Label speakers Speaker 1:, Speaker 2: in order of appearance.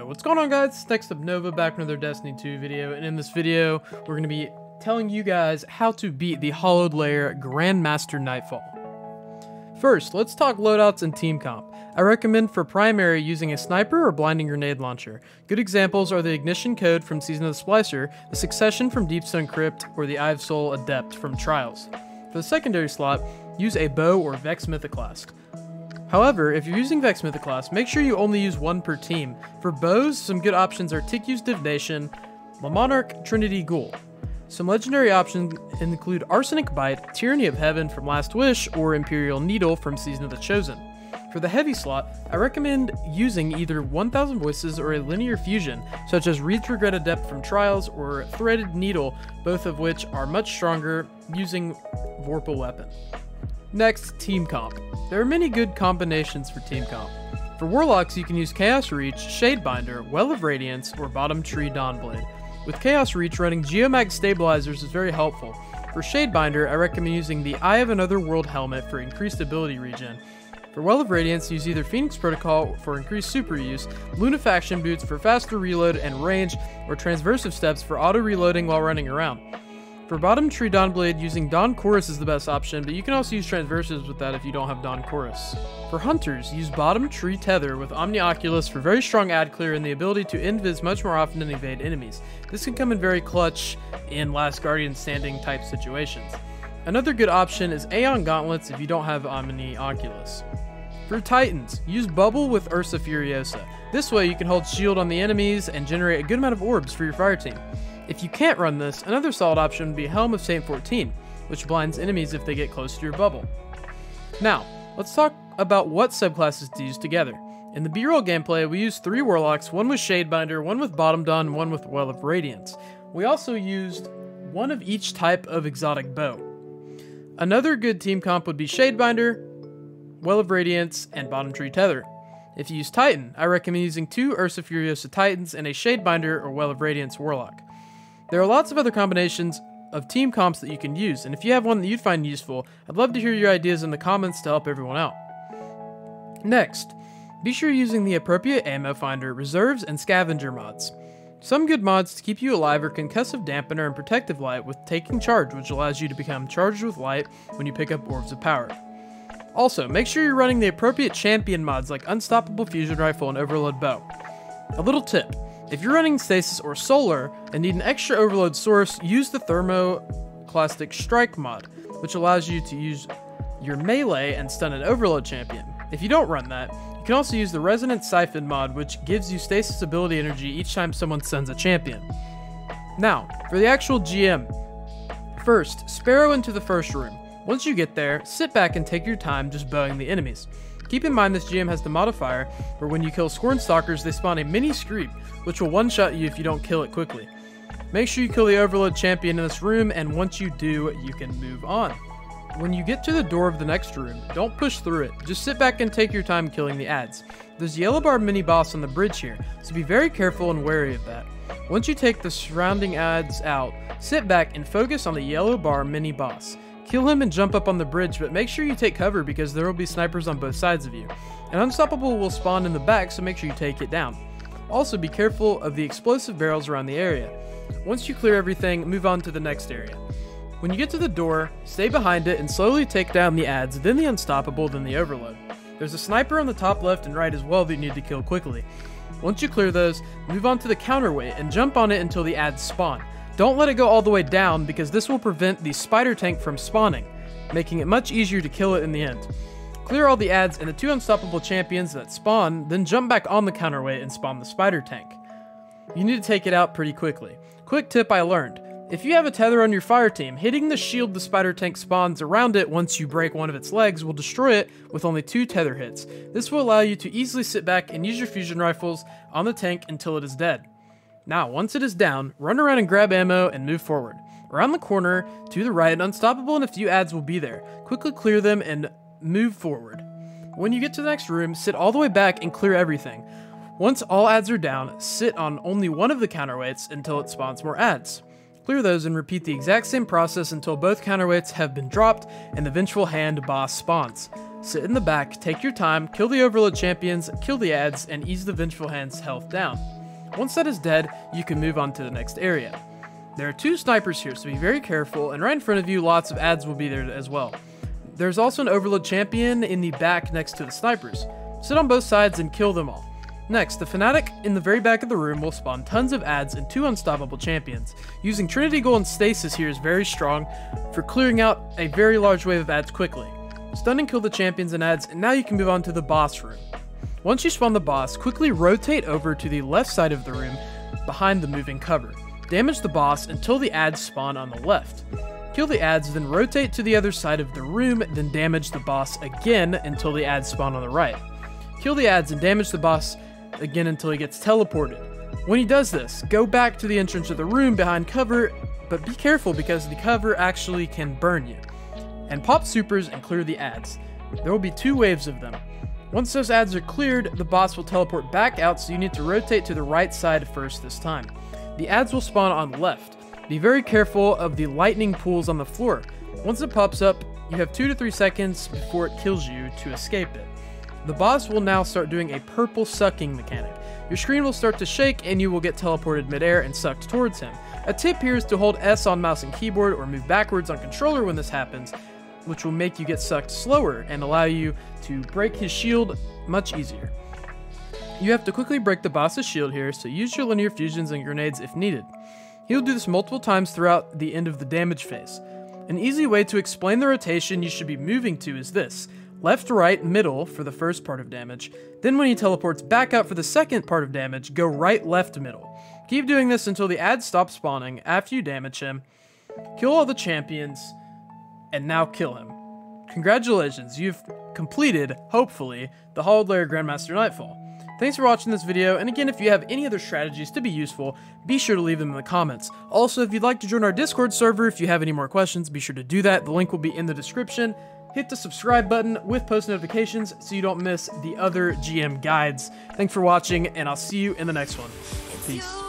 Speaker 1: Yo, what's going on, guys? Next up, Nova, back with another Destiny 2 video, and in this video, we're going to be telling you guys how to beat the Hollowed Lair Grandmaster Nightfall. First, let's talk loadouts and team comp. I recommend for primary using a sniper or blinding grenade launcher. Good examples are the Ignition Code from Season of the Splicer, the Succession from Deepstone Crypt, or the Eye of Soul Adept from Trials. For the secondary slot, use a bow or Vex Mythoclast. However, if you're using Vex Mythoclast, make sure you only use one per team. For bows, some good options are Tikyu's Divination, La Monarch, Trinity Ghoul. Some legendary options include Arsenic Bite, Tyranny of Heaven from Last Wish, or Imperial Needle from Season of the Chosen. For the heavy slot, I recommend using either 1000 Voices or a linear fusion, such as Reed's Regret Adept from Trials or Threaded Needle, both of which are much stronger using Vorpal Weapon. Next, team comp. There are many good combinations for team comp. For Warlocks, you can use Chaos Reach, Shadebinder, Well of Radiance, or Bottom Tree Dawnblade. With Chaos Reach, running Geomag Stabilizers is very helpful. For Shadebinder, I recommend using the Eye of Another World Helmet for increased ability regen. For Well of Radiance, use either Phoenix Protocol for increased super use, Lunafaction Boots for faster reload and range, or Transversive Steps for auto-reloading while running around. For Bottom Tree Dawnblade, using Dawn Chorus is the best option, but you can also use Transversives with that if you don't have Dawn Chorus. For Hunters, use Bottom Tree Tether with Omnioculus for very strong ad clear and the ability to invis much more often and evade enemies. This can come in very clutch in Last Guardian Standing type situations. Another good option is Aeon Gauntlets if you don't have Omnioculus. For Titans, use Bubble with Ursa Furiosa. This way you can hold shield on the enemies and generate a good amount of orbs for your fire team. If you can't run this, another solid option would be Helm of Saint 14, which blinds enemies if they get close to your bubble. Now, let's talk about what subclasses to use together. In the B-roll gameplay, we used 3 Warlocks, one with Shadebinder, one with Bottom Dawn, and one with Well of Radiance. We also used one of each type of exotic bow. Another good team comp would be Shadebinder, Well of Radiance, and Bottom Tree Tether. If you use Titan, I recommend using 2 Ursa Furiosa Titans and a Shadebinder or Well of Radiance Warlock. There are lots of other combinations of team comps that you can use, and if you have one that you'd find useful, I'd love to hear your ideas in the comments to help everyone out. Next, be sure you're using the appropriate ammo finder, reserves, and scavenger mods. Some good mods to keep you alive are Concussive Dampener and Protective Light with Taking Charge, which allows you to become charged with light when you pick up Orbs of Power. Also, make sure you're running the appropriate champion mods like Unstoppable Fusion Rifle and Overload Bow. A little tip. If you're running Stasis or Solar and need an extra overload source, use the Thermoclastic Strike mod, which allows you to use your melee and stun an overload champion. If you don't run that, you can also use the Resonant Siphon mod, which gives you Stasis ability energy each time someone stuns a champion. Now, for the actual GM. First, Sparrow into the first room. Once you get there, sit back and take your time just bowing the enemies. Keep in mind this GM has the modifier where when you kill Scorn Stalkers, they spawn a mini Screep, which will one-shot you if you don't kill it quickly. Make sure you kill the Overload Champion in this room, and once you do, you can move on. When you get to the door of the next room, don't push through it. Just sit back and take your time killing the adds. There's a Yellow Bar mini-boss on the bridge here, so be very careful and wary of that. Once you take the surrounding adds out, sit back and focus on the Yellow Bar mini-boss. Kill him and jump up on the bridge, but make sure you take cover because there will be snipers on both sides of you. An Unstoppable will spawn in the back, so make sure you take it down. Also, be careful of the explosive barrels around the area. Once you clear everything, move on to the next area. When you get to the door, stay behind it and slowly take down the adds, then the Unstoppable, then the Overload. There's a sniper on the top left and right as well that you need to kill quickly. Once you clear those, move on to the counterweight and jump on it until the adds spawn. Don't let it go all the way down because this will prevent the spider tank from spawning, making it much easier to kill it in the end. Clear all the adds and the 2 unstoppable champions that spawn, then jump back on the counterweight and spawn the spider tank. You need to take it out pretty quickly. Quick tip I learned. If you have a tether on your fire team, hitting the shield the spider tank spawns around it once you break one of its legs will destroy it with only 2 tether hits. This will allow you to easily sit back and use your fusion rifles on the tank until it is dead. Now, once it is down, run around and grab ammo and move forward. Around the corner, to the right, Unstoppable and a few adds will be there. Quickly clear them and move forward. When you get to the next room, sit all the way back and clear everything. Once all adds are down, sit on only one of the counterweights until it spawns more adds. Clear those and repeat the exact same process until both counterweights have been dropped and the Vengeful Hand boss spawns. Sit in the back, take your time, kill the overload champions, kill the ads, and ease the Vengeful Hand's health down. Once that is dead, you can move on to the next area. There are 2 snipers here, so be very careful, and right in front of you, lots of ads will be there as well. There's also an overload champion in the back next to the snipers. Sit on both sides and kill them all. Next, the Fanatic in the very back of the room will spawn tons of ads and 2 unstoppable champions. Using Trinity Gold and Stasis here is very strong for clearing out a very large wave of ads quickly. Stun and kill the champions and ads, and now you can move on to the boss room. Once you spawn the boss, quickly rotate over to the left side of the room behind the moving cover. Damage the boss until the ads spawn on the left. Kill the ads, then rotate to the other side of the room, then damage the boss again until the ads spawn on the right. Kill the ads and damage the boss again until he gets teleported. When he does this, go back to the entrance of the room behind cover, but be careful because the cover actually can burn you. And pop supers and clear the ads. There will be 2 waves of them. Once those ads are cleared, the boss will teleport back out, so you need to rotate to the right side first this time. The ads will spawn on the left. Be very careful of the lightning pools on the floor. Once it pops up, you have 2 to 3 seconds before it kills you to escape it. The boss will now start doing a purple sucking mechanic. Your screen will start to shake and you will get teleported midair and sucked towards him. A tip here is to hold S on mouse and keyboard or move backwards on controller when this happens, which will make you get sucked slower and allow you to break his shield much easier. You have to quickly break the boss's shield here, so use your linear fusions and grenades if needed. He'll do this multiple times throughout the end of the damage phase. An easy way to explain the rotation you should be moving to is this: left, right, middle for the first part of damage, then when he teleports back out for the second part of damage, go right, left, middle. Keep doing this until the ads stop spawning after you damage him. Kill all the champions, and now kill him. Congratulations, you've completed, hopefully, the Hollowed Lair Grandmaster Nightfall. Thanks for watching this video, and again, if you have any other strategies to be useful, be sure to leave them in the comments. Also, if you'd like to join our Discord server, if you have any more questions, be sure to do that. The link will be in the description. Hit the subscribe button with post notifications so you don't miss the other GM guides. Thanks for watching, and I'll see you in the next one. Peace.